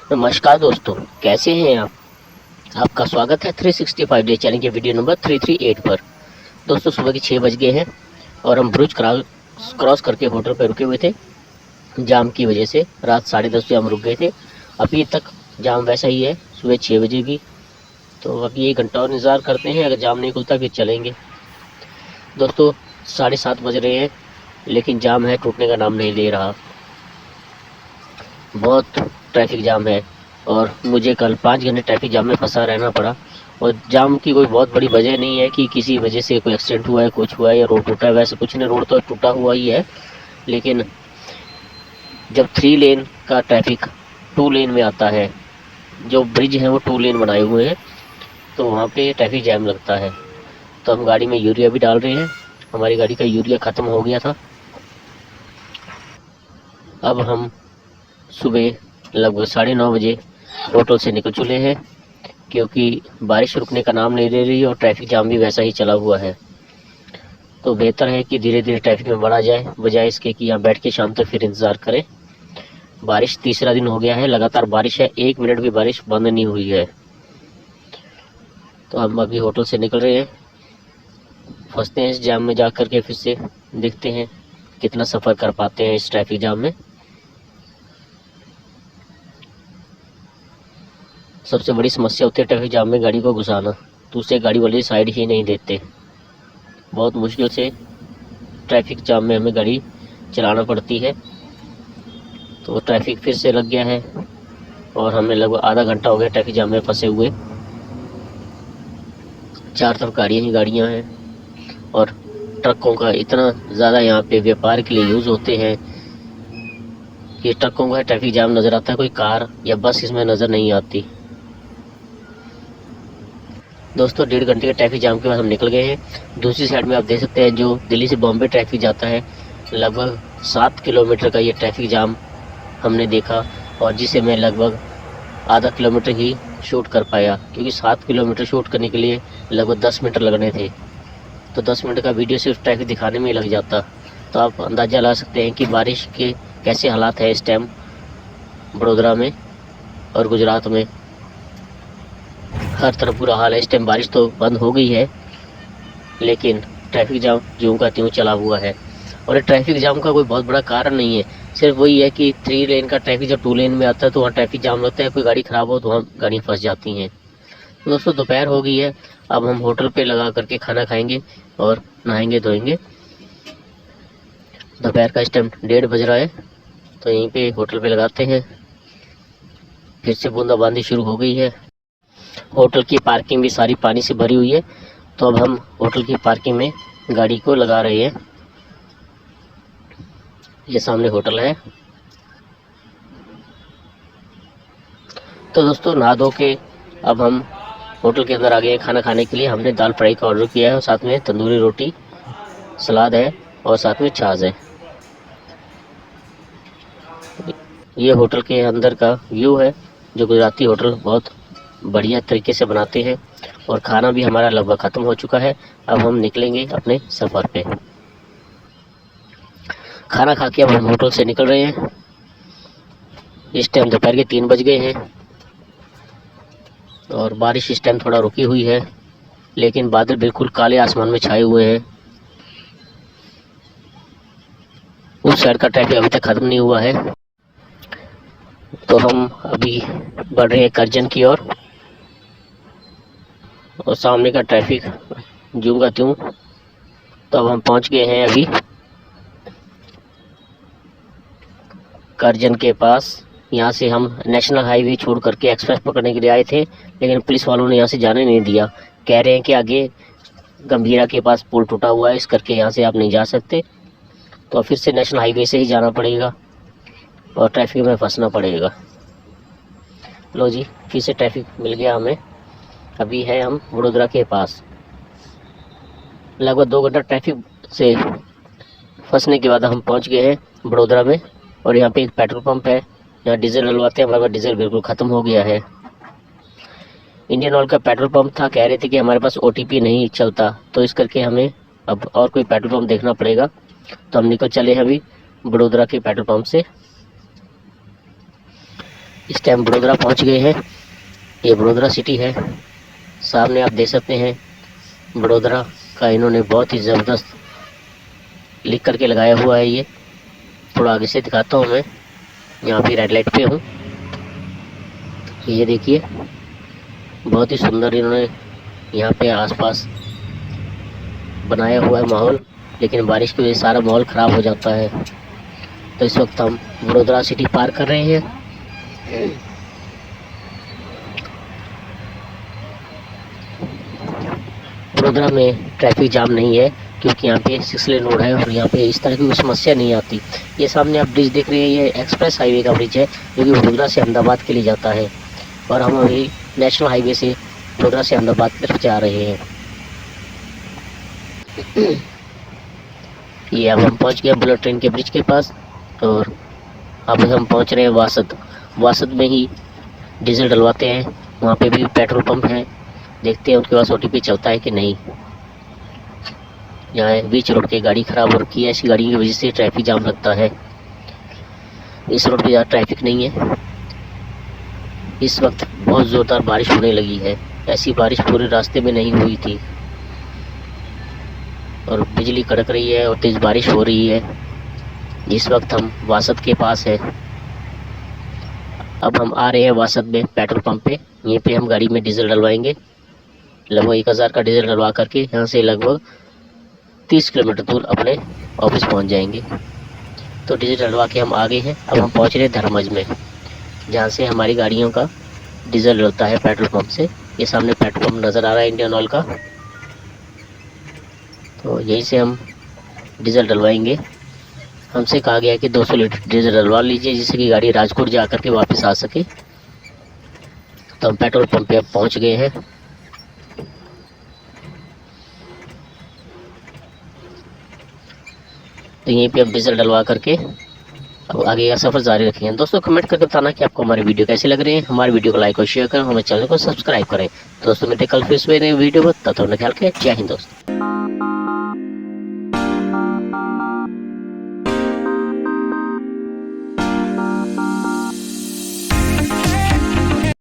नमस्कार दोस्तों, कैसे हैं आप। आपका स्वागत है 365 डे चैलेंज के वीडियो नंबर 338 पर। दोस्तों, सुबह के 6 बज गए हैं और हम ब्रुज क्रॉस करके होटल पर रुके हुए थे। जाम की वजह से रात 10:30 बजे हम रुक गए थे। अभी तक जाम वैसा ही है, सुबह 6 बजे भी। तो अभी 1 घंटा और इंतज़ार करते हैं, अगर जाम नहीं खुलता फिर चलेंगे। दोस्तों, 7:30 बज रहे हैं लेकिन जाम है, टूटने का नाम नहीं ले रहा। बहुत ट्रैफिक जाम है और मुझे कल 5 घंटे ट्रैफिक जाम में फंसा रहना पड़ा। और जाम की कोई बहुत बड़ी वजह नहीं है कि किसी वजह से कोई एक्सीडेंट हुआ है, कुछ हुआ है या रोड टूटा है, वैसे कुछ नहीं। रोड तो टूटा हुआ ही है, लेकिन जब 3 लेन का ट्रैफिक 2 लेन में आता है, जो ब्रिज है वो 2 लेन बनाए हुए हैं, तो वहाँ पे ट्रैफिक जैम लगता है। तो हम गाड़ी में यूरिया भी डाल रहे हैं। हमारी गाड़ी का यूरिया ख़त्म हो गया था। अब हम सुबह लगभग 9:30 बजे होटल से निकल चुके हैं, क्योंकि बारिश रुकने का नाम नहीं ले रही और ट्रैफिक जाम भी वैसा ही चला हुआ है। तो बेहतर है कि धीरे धीरे ट्रैफिक में बढ़ा जाए, बजाय इसके कि यहाँ बैठ के शाम तक फिर इंतज़ार करें। बारिश तीसरा दिन हो गया है, लगातार बारिश है, 1 मिनट भी बारिश बंद नहीं हुई है। तो हम अभी होटल से निकल रहे हैं, फंसते हैं इस जाम में जा कर के, फिर से देखते हैं कितना सफ़र कर पाते हैं इस ट्रैफिक जाम में। सबसे बड़ी समस्या होती है ट्रैफिक जाम में गाड़ी को घुसाना, दूसरे गाड़ी वाले साइड ही नहीं देते। बहुत मुश्किल से ट्रैफिक जाम में हमें गाड़ी चलाना पड़ती है। तो ट्रैफिक फिर से लग गया है और हमें लगभग आधा घंटा हो गया ट्रैफिक जाम में फंसे हुए। चार तरफ गाड़ियाँ ही गाड़ियाँ हैं और ट्रकों का इतना ज़्यादा यहाँ पे व्यापार के लिए यूज़ होते हैं कि ट्रकों का ट्रैफिक जाम नज़र आता है, कोई कार या बस इसमें नज़र नहीं आती। दोस्तों, 1.5 घंटे के ट्रैफिक जाम के बाद हम निकल गए हैं। दूसरी साइड में आप देख सकते हैं, जो दिल्ली से बॉम्बे ट्रैफिक जाता है, लगभग 7 किलोमीटर का ये ट्रैफिक जाम हमने देखा, और जिसे मैं लगभग आधा किलोमीटर ही शूट कर पाया, क्योंकि 7 किलोमीटर शूट करने के लिए लगभग 10 मिनट लगने थे। तो 10 मिनट का वीडियो सिर्फ ट्रैफिक दिखाने में ही लग जाता। तो आप अंदाज़ा ला सकते हैं कि बारिश के कैसे हालात है इस टाइम बड़ोदरा में और गुजरात में। हर तरफ बुरा हाल है इस टाइम। बारिश तो बंद हो गई है, लेकिन ट्रैफिक जाम ज्यों का त्यों चला हुआ है। और ट्रैफिक जाम का कोई बहुत बड़ा कारण नहीं है, सिर्फ वही है कि 3 लेन का ट्रैफिक जब 2 लेन में आता है तो वहाँ ट्रैफिक जाम लगता है। कोई गाड़ी ख़राब हो तो वहाँ गाड़ी फंस जाती हैं। तो दोस्तों, दोपहर हो गई है, अब हम होटल पे लगा करके खाना खाएंगे और नहाएंगे धोएंगे। दोपहर का इस टाइम 1:30 बज रहा है, तो यहीं पे होटल पे लगाते हैं। फिर से बूंदाबांदी शुरू हो गई है। होटल की पार्किंग भी सारी पानी से भरी हुई है, तो अब हम होटल की पार्किंग में गाड़ी को लगा रहे हैं। ये सामने होटल है। तो दोस्तों, नहा धो के अब हम होटल के अंदर आ गए हैं खाना खाने के लिए। हमने दाल फ्राई का ऑर्डर किया है और साथ में तंदूरी रोटी, सलाद है और साथ में छाछ है। ये होटल के अंदर का व्यू है, जो गुजराती होटल बहुत बढ़िया तरीके से बनाते हैं। और खाना भी हमारा लगभग ख़त्म हो चुका है। अब हम निकलेंगे अपने सफ़र पे। खाना खा के अब हम होटल से निकल रहे हैं। इस टाइम दोपहर के 3 बज गए हैं और बारिश इस टाइम थोड़ा रुकी हुई है, लेकिन बादल बिल्कुल काले आसमान में छाए हुए हैं। उस साइड का ट्रैफिक अभी तक ख़त्म नहीं हुआ है। तो हम अभी बढ़ रहे हैं करजन की ओर, और सामने का ट्रैफिक ज्यों का त्यों। तो अब हम पहुंच गए हैं अभी करजन के पास। यहाँ से हम नेशनल हाईवे छोड़ करके एक्सप्रेस पकड़ने के लिए आए थे, लेकिन पुलिस वालों ने यहाँ से जाने नहीं दिया। कह रहे हैं कि आगे गंभीरा के पास पुल टूटा हुआ है, इस करके यहाँ से आप नहीं जा सकते। तो फिर से नेशनल हाईवे से ही जाना पड़ेगा और ट्रैफिक में फंसना पड़ेगा। लो जी, फिर से ट्रैफिक मिल गया हमें। अभी है हम वडोदरा के पास। लगभग 2 घंटा ट्रैफिक से फंसने के बाद हम पहुंच गए हैं वडोदरा में। और यहाँ पे एक पेट्रोल पंप है, यहाँ डीजल डलवाते हैं। हमारे पास डीजल बिल्कुल ख़त्म हो गया है। इंडियन ऑयल का पेट्रोल पंप था, कह रहे थे कि हमारे पास OTP नहीं चलता, तो इस करके हमें अब और कोई पेट्रोल पंप देखना पड़ेगा। तो हम निकल चले हैं अभी वडोदरा के पेट्रोल पंप से। इस टाइम वडोदरा पहुंच गए हैं। ये वडोदरा सिटी है, सामने आप देख सकते हैं वडोदरा का इन्होंने बहुत ही ज़बरदस्त लिख करके लगाया हुआ है। ये थोड़ा आगे से दिखाता हूँ मैं, यहाँ पे रेड लाइट पे हूँ। ये देखिए बहुत ही सुंदर इन्होंने यहाँ पे आसपास बनाया हुआ है माहौल, लेकिन बारिश की वजह से सारा माहौल ख़राब हो जाता है। तो इस वक्त हम वडोदरा सिटी पार कर रहे हैं। वडोदरा में ट्रैफिक जाम नहीं है क्योंकि यहाँ पे 6 लेन रोड है और यहाँ पे इस तरह की कोई समस्या नहीं आती। ये सामने आप ब्रिज देख रहे हैं, ये एक्सप्रेस हाईवे का ब्रिज है जो कि वडोदरा से अहमदाबाद के लिए जाता है और हम अभी नेशनल हाईवे से वडोदरा से अहमदाबाद की तरफ जा रहे हैं। ये अब हम पहुँच गए बुलेट ट्रेन के ब्रिज के पास और अब हम पहुँच रहे हैं वासद। वासद में ही डीजल डलवाते हैं, वहाँ पे भी पेट्रोल पंप है, देखते हैं उनके पास OTP चलता है कि नहीं। यहाँ बीच रोड की गाड़ी ख़राब हो रखी है, ऐसी गाड़ी की वजह से ट्रैफिक जाम लगता है। इस रोड पे ज़्यादा ट्रैफिक नहीं है। इस वक्त बहुत ज़ोरदार बारिश होने लगी है, ऐसी बारिश पूरे रास्ते में नहीं हुई थी और बिजली कड़क रही है और तेज़ बारिश हो रही है। इस वक्त हम वासद के पास है। अब हम आ रहे हैं वासद में पेट्रोल पंप पे। यहीं पे हम गाड़ी में डीजल डलवाएंगे। लगभग 1000 का डीजल डलवा करके यहाँ से लगभग 30 किलोमीटर दूर अपने ऑफिस पहुँच जाएंगे। तो डीजल डलवा के हम आ गए हैं। अब हम पहुँच रहे हैं धर्मज में, जहाँ से हमारी गाड़ियों का डीजल डलता है पेट्रोल पंप से। ये सामने पेट्रोल पंप नज़र आ रहा है इंडियन ऑयल का, तो यहीं से हम डीजल डलवाएंगे। हमसे कहा गया कि 200 लीटर डीजल डलवा लीजिए जिससे कि गाड़ी राजकोट जा कर के वापस आ सके। तो हम पेट्रोल पंप पे अब पहुँच गए हैं। तो यहीं पे अब डीजल डलवा करके अब आगे का सफ़र जारी रखेंगे। दोस्तों कमेंट करके बताना कि आपको हमारे वीडियो कैसे लग रहे हैं। हमारे वीडियो को लाइक और शेयर करें, हमारे चैनल को सब्सक्राइब करें। दोस्तों मिलते कल फिर से नए वीडियो में, तब तक अपना ख्याल रखें। जय हिंद दोस्तों।